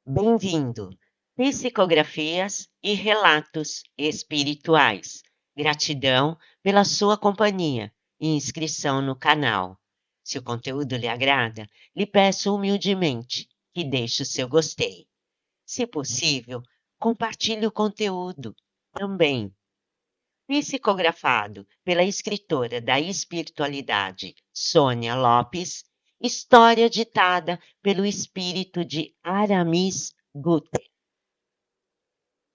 Bem-vindo! Psicografias e relatos espirituais. Gratidão pela sua companhia e inscrição no canal. Se o conteúdo lhe agrada, lhe peço humildemente que deixe o seu gostei. Se possível, compartilhe o conteúdo também. Psicografado pela escritora da espiritualidade Sônia Lopes, história ditada pelo espírito de Aramis Guter.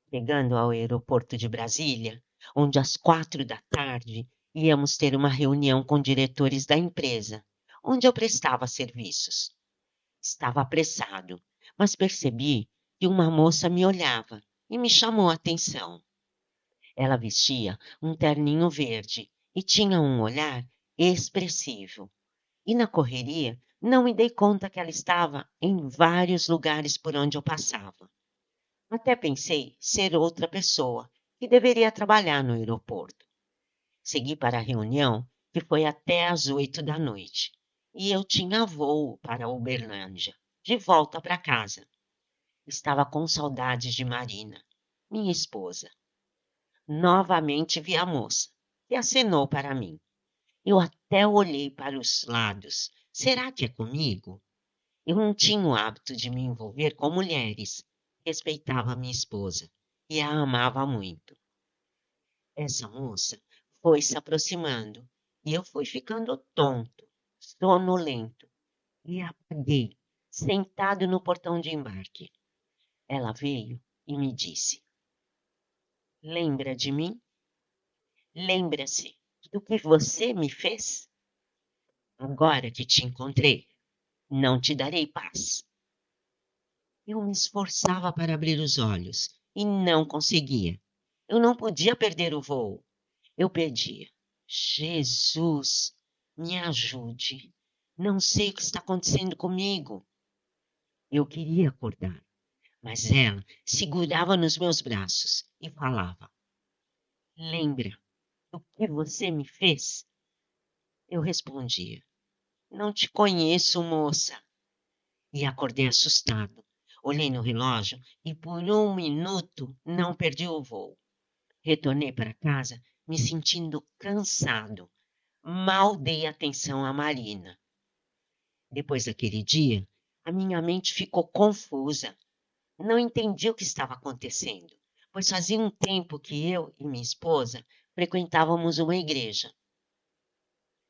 Chegando ao aeroporto de Brasília, onde às 4 da tarde íamos ter uma reunião com diretores da empresa, onde eu prestava serviços. Estava apressado, mas percebi que uma moça me olhava e me chamou a atenção. Ela vestia um terninho verde e tinha um olhar expressivo. E na correria não me dei conta que ela estava em vários lugares por onde eu passava. Até pensei ser outra pessoa que deveria trabalhar no aeroporto. Segui para a reunião, que foi até às 8 da noite, e eu tinha voo para Uberlândia, de volta para casa. Estava com saudades de Marina, minha esposa. Novamente vi a moça, que acenou para mim. Eu até olhei para os lados. Será que é comigo? Eu não tinha o hábito de me envolver com mulheres. Respeitava minha esposa e a amava muito. Essa moça foi se aproximando e eu fui ficando tonto, sonolento e apaguei, sentado no portão de embarque. Ela veio e me disse: Lembra de mim? Lembra-se do que você me fez? Agora que te encontrei, não te darei paz. Eu me esforçava para abrir os olhos e não conseguia. Eu não podia perder o voo. Eu pedia: Jesus, me ajude. Não sei o que está acontecendo comigo. Eu queria acordar, mas ela segurava nos meus braços e falava: Lembra do que você me fez? Eu respondia: Não te conheço, moça. E acordei assustado. Olhei no relógio e por um minuto não perdi o voo. Retornei para casa me sentindo cansado. Mal dei atenção a Marina. Depois daquele dia, a minha mente ficou confusa. Não entendi o que estava acontecendo, pois fazia um tempo que eu e minha esposa frequentávamos uma igreja.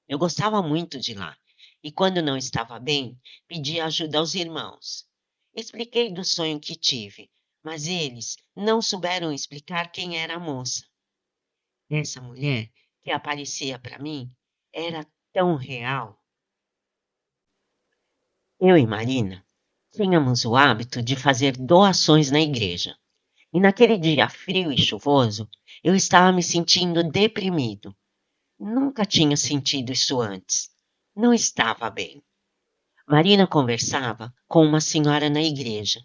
Eu gostava muito de lá, e quando não estava bem, pedia ajuda aos irmãos. Expliquei do sonho que tive, mas eles não souberam explicar quem era a moça. Essa mulher que aparecia para mim era tão real. Eu e Marina tínhamos o hábito de fazer doações na igreja. E naquele dia frio e chuvoso, eu estava me sentindo deprimido. Nunca tinha sentido isso antes. Não estava bem. Marina conversava com uma senhora na igreja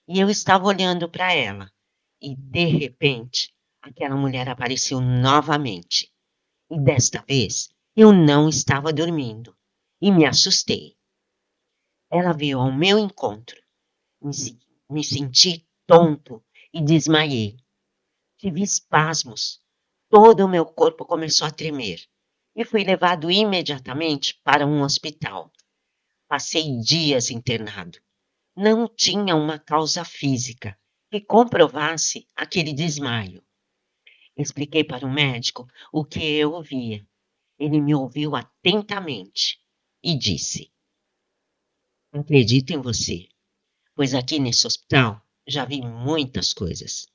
e eu estava olhando para ela. E, de repente, aquela mulher apareceu novamente. E desta vez eu não estava dormindo e me assustei. Ela veio ao meu encontro. Me, me senti tonto e desmaiei. Tive espasmos. Todo o meu corpo começou a tremer e fui levado imediatamente para um hospital. Passei dias internado. Não tinha uma causa física que comprovasse aquele desmaio. Expliquei para o médico o que eu via. Ele me ouviu atentamente e disse: Acredito em você, pois aqui nesse hospital já vi muitas coisas.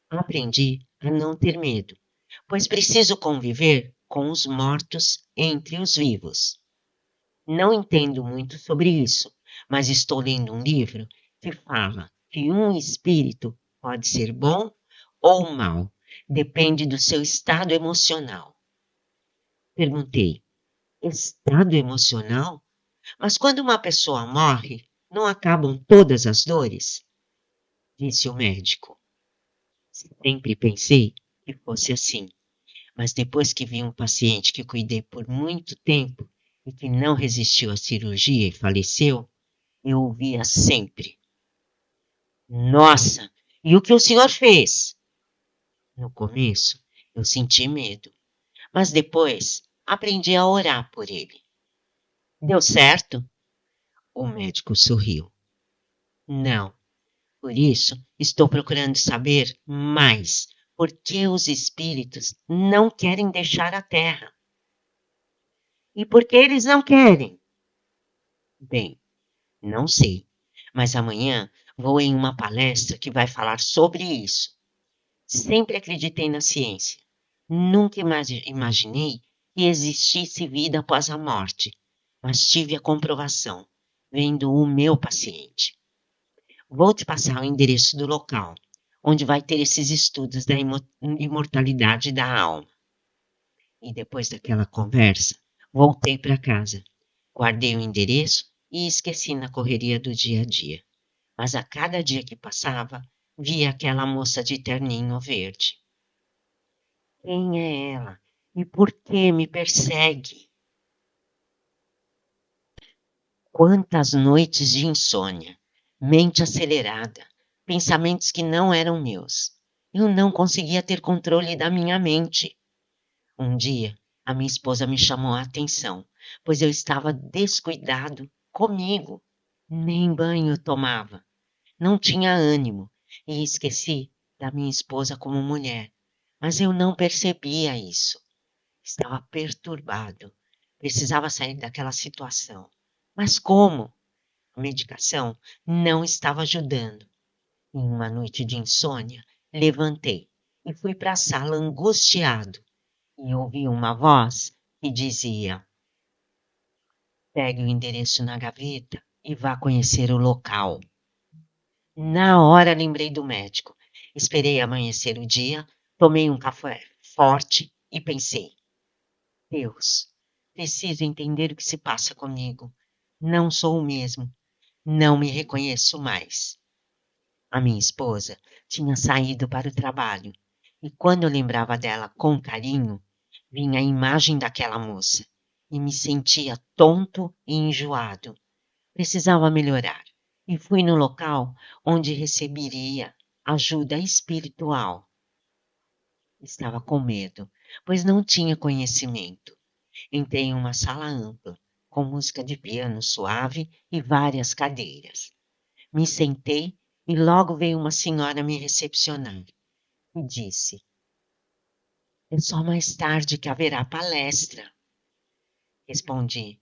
Aprendi a não ter medo, pois preciso conviver com os mortos entre os vivos. Não entendo muito sobre isso, mas estou lendo um livro que fala que um espírito pode ser bom ou mau, depende do seu estado emocional. Perguntei: estado emocional? Mas quando uma pessoa morre, não acabam todas as dores? Disse o médico. Sempre pensei que fosse assim, mas depois que vi um paciente que cuidei por muito tempo e que não resistiu à cirurgia e faleceu, eu ouvia sempre: Nossa, e o que o senhor fez? No começo, eu senti medo, mas depois aprendi a orar por ele. Deu certo? O médico sorriu. Não, por isso estou procurando saber mais por que os espíritos não querem deixar a Terra. E por que eles não querem? Bem, não sei, mas amanhã vou em uma palestra que vai falar sobre isso. Sempre acreditei na ciência. Nunca imaginei que existisse vida após a morte, mas tive a comprovação, vendo o meu paciente. Vou te passar o endereço do local, onde vai ter esses estudos da imortalidade da alma. E depois daquela conversa, voltei para casa. Guardei o endereço e esqueci na correria do dia a dia. Mas a cada dia que passava, via aquela moça de terninho verde. Quem é ela? E por que me persegue? Quantas noites de insônia, mente acelerada, pensamentos que não eram meus. Eu não conseguia ter controle da minha mente. Um dia, a minha esposa me chamou a atenção, pois eu estava descuidado comigo. Nem banho tomava. Não tinha ânimo e esqueci da minha esposa como mulher. Mas eu não percebia isso. Estava perturbado. Precisava sair daquela situação. Mas como? A medicação não estava ajudando. Em uma noite de insônia, levantei e fui para a sala angustiado e ouvi uma voz que dizia: pegue o endereço na gaveta e vá conhecer o local. Na hora lembrei do médico. Esperei amanhecer o dia, tomei um café forte e pensei: Deus, preciso entender o que se passa comigo. Não sou o mesmo. Não me reconheço mais. A minha esposa tinha saído para o trabalho e quando eu lembrava dela com carinho, vinha a imagem daquela moça e me sentia tonto e enjoado. Precisava melhorar e fui no local onde receberia ajuda espiritual. Estava com medo, pois não tinha conhecimento. Entrei em uma sala ampla, com música de piano suave e várias cadeiras. Me sentei e logo veio uma senhora me recepcionar e disse: é só mais tarde que haverá palestra. Respondi: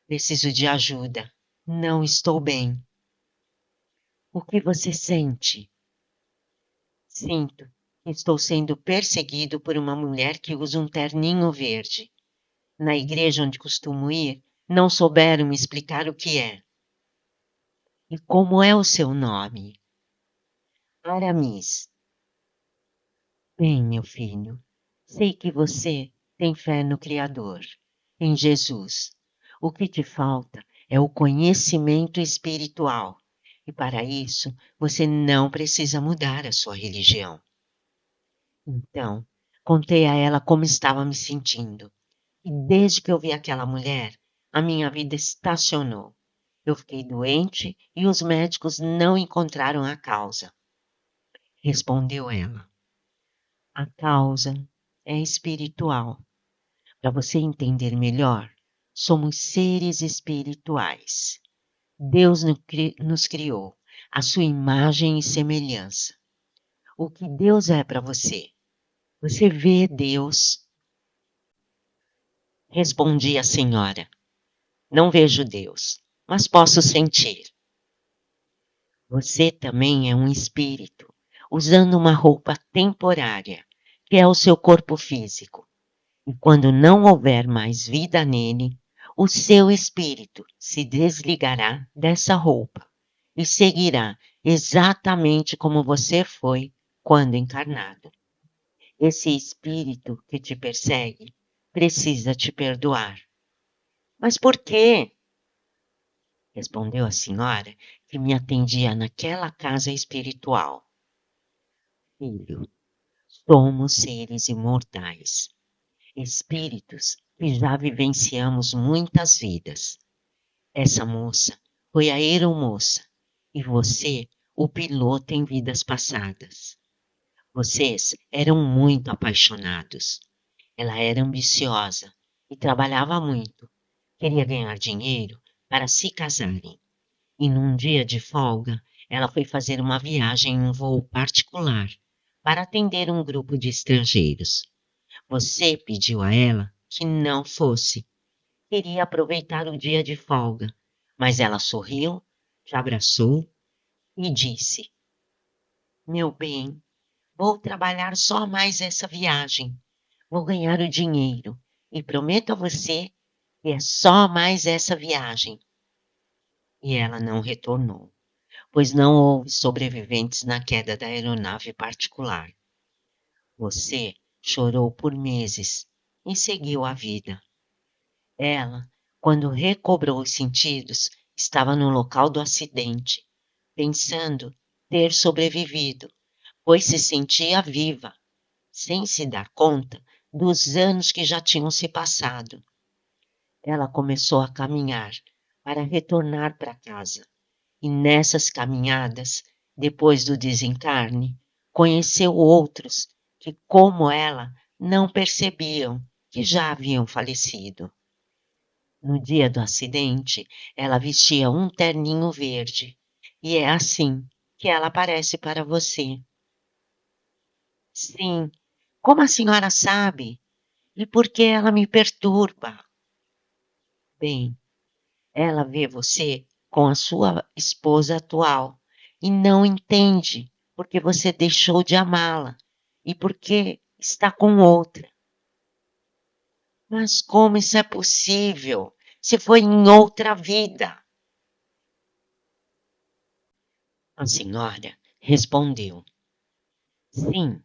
preciso de ajuda. Não estou bem. O que você sente? Sinto que estou sendo perseguido por uma mulher que usa um terninho verde. Na igreja onde costumo ir, não souberam me explicar o que é. E como é o seu nome? Aramis. Bem, meu filho, sei que você tem fé no Criador, em Jesus. O que te falta é o conhecimento espiritual. E para isso, você não precisa mudar a sua religião. Então, contei a ela como estava me sentindo. E desde que eu vi aquela mulher, a minha vida estacionou. Eu fiquei doente e os médicos não encontraram a causa. Respondeu ela. A causa é espiritual. Para você entender melhor, somos seres espirituais. Deus nos criou à sua imagem e semelhança. O que Deus é para você? Você vê Deus? Respondi a senhora. Não vejo Deus, mas posso sentir. Você também é um espírito, usando uma roupa temporária, que é o seu corpo físico. E quando não houver mais vida nele, o seu espírito se desligará dessa roupa e seguirá exatamente como você foi quando encarnado. Esse espírito que te persegue precisa te perdoar. Mas por quê? Respondeu a senhora que me atendia naquela casa espiritual. Filho, somos seres imortais, espíritos que já vivenciamos muitas vidas. Essa moça foi a aeromoça e você o piloto em vidas passadas. Vocês eram muito apaixonados. Ela era ambiciosa e trabalhava muito. Queria ganhar dinheiro para se casarem. E num dia de folga, ela foi fazer uma viagem em um voo particular para atender um grupo de estrangeiros. Você pediu a ela que não fosse. Queria aproveitar o dia de folga, mas ela sorriu, te abraçou e disse: Meu bem, vou trabalhar só mais essa viagem. Vou ganhar o dinheiro e prometo a você que é só mais essa viagem. E ela não retornou, pois não houve sobreviventes na queda da aeronave particular. Você chorou por meses e seguiu a vida. Ela, quando recobrou os sentidos, estava no local do acidente, pensando ter sobrevivido, pois se sentia viva, sem se dar conta dos anos que já tinham se passado. Ela começou a caminhar para retornar para casa, e nessas caminhadas, depois do desencarne, conheceu outros que, como ela, não percebiam que já haviam falecido. No dia do acidente, ela vestia um terninho verde, e é assim que ela aparece para você. Sim, como a senhora sabe? E por que ela me perturba? Bem, ela vê você com a sua esposa atual e não entende porque você deixou de amá-la e porque está com outra. Mas como isso é possível? Se foi em outra vida. A senhora respondeu: Sim,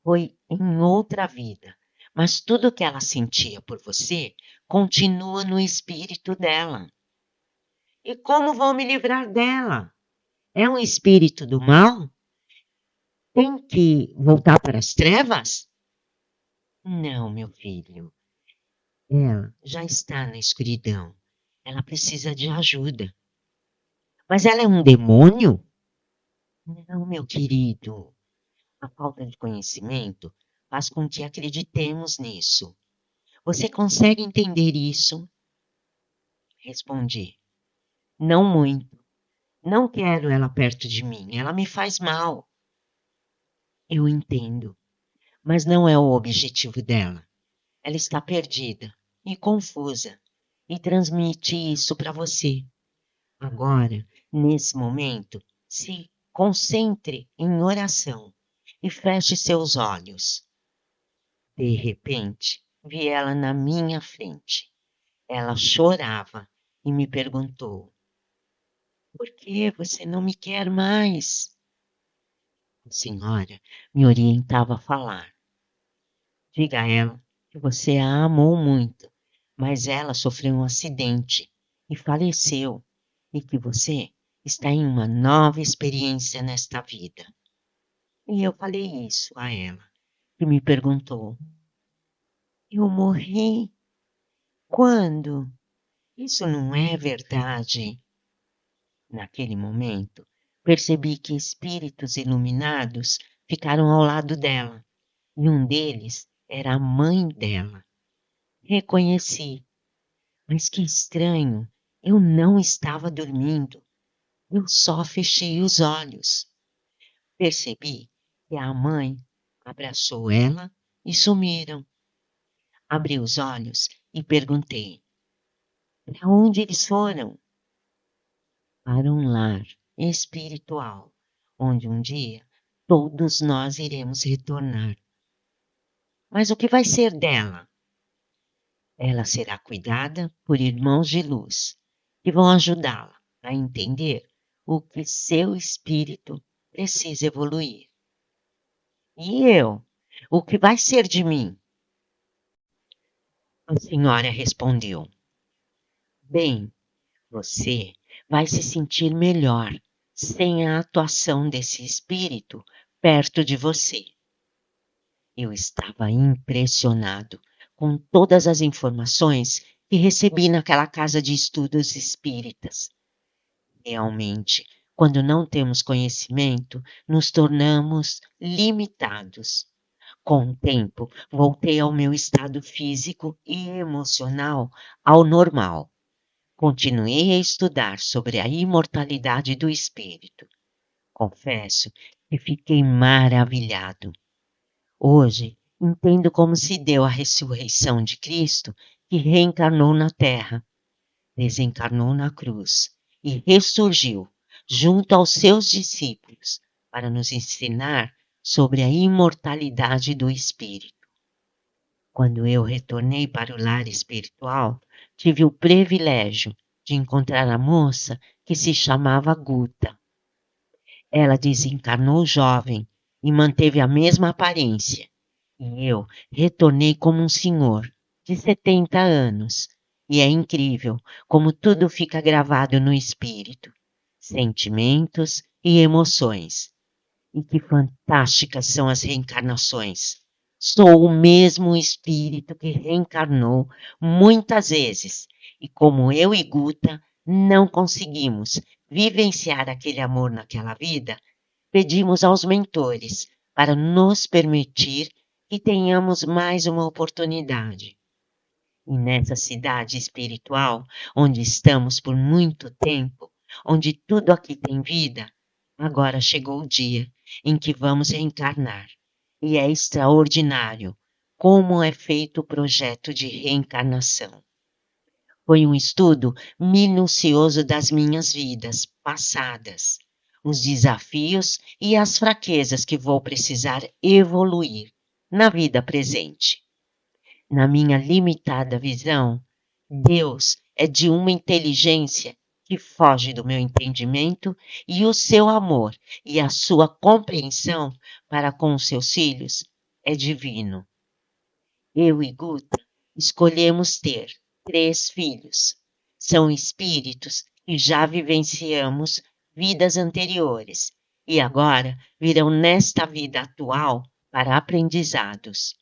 foi em outra vida, mas tudo que ela sentia por você continua no espírito dela. E como vou me livrar dela? É um espírito do mal? Tem que voltar para as trevas? Não, meu filho. Ela já está na escuridão. Ela precisa de ajuda. Mas ela é um demônio? Não, meu querido. A falta de conhecimento faz com que acreditemos nisso. Você consegue entender isso? Respondi. Não muito. Não quero ela perto de mim. Ela me faz mal. Eu entendo, mas não é o objetivo dela. Ela está perdida e confusa e transmite isso para você. Agora, nesse momento, se concentre em oração e feche seus olhos. De repente, vi ela na minha frente. Ela chorava e me perguntou: Por que você não me quer mais? A senhora me orientava a falar. Diga a ela que você a amou muito, mas ela sofreu um acidente e faleceu, e que você está em uma nova experiência nesta vida. E eu falei isso a ela, que me perguntou: Eu morri? Quando? Isso não é verdade. Naquele momento, percebi que espíritos iluminados ficaram ao lado dela, e um deles era a mãe dela. Reconheci, mas que estranho, eu não estava dormindo, eu só fechei os olhos. Percebi que a mãe abraçou ela e sumiram. Abri os olhos e perguntei: Para onde eles foram? Para um lar espiritual, onde um dia todos nós iremos retornar. Mas o que vai ser dela? Ela será cuidada por irmãos de luz, que vão ajudá-la a entender o que seu espírito precisa evoluir. E eu? O que vai ser de mim? A senhora respondeu: Bem, você vai se sentir melhor sem a atuação desse espírito perto de você. Eu estava impressionado com todas as informações que recebi naquela casa de estudos espíritas. Realmente, Quando não temos conhecimento, nos tornamos limitados. Com o tempo, voltei ao meu estado físico e emocional ao normal. Continuei a estudar sobre a imortalidade do espírito. Confesso que fiquei maravilhado. Hoje, entendo como se deu a ressurreição de Cristo, que reencarnou na Terra, desencarnou na cruz e ressurgiu junto aos seus discípulos para nos ensinar sobre a imortalidade do espírito. Quando eu retornei para o lar espiritual, tive o privilégio de encontrar a moça que se chamava Guta. Ela desencarnou jovem e manteve a mesma aparência, e eu retornei como um senhor de 70 anos. E é incrível como tudo fica gravado no espírito, sentimentos e emoções. E que fantásticas são as reencarnações! Sou o mesmo espírito que reencarnou muitas vezes, e como eu e Guta não conseguimos vivenciar aquele amor naquela vida, pedimos aos mentores para nos permitir que tenhamos mais uma oportunidade. E nessa cidade espiritual, onde estamos por muito tempo, onde tudo aqui tem vida, agora chegou o dia em que vamos reencarnar. E é extraordinário como é feito o projeto de reencarnação. Foi um estudo minucioso das minhas vidas passadas, os desafios e as fraquezas que vou precisar evoluir na vida presente. Na minha limitada visão, Deus é de uma inteligência que foge do meu entendimento, e o seu amor e a sua compreensão para com os seus filhos é divino. Eu e Guta escolhemos ter 3 filhos. São espíritos que já vivenciamos vidas anteriores e agora virão nesta vida atual para aprendizados.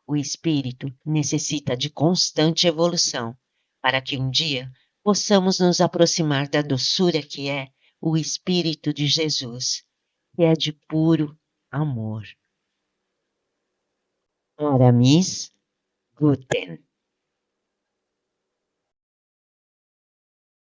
O espírito necessita de constante evolução para que um dia possamos nos aproximar da doçura que é o Espírito de Jesus, que é de puro amor. Aramis Guten.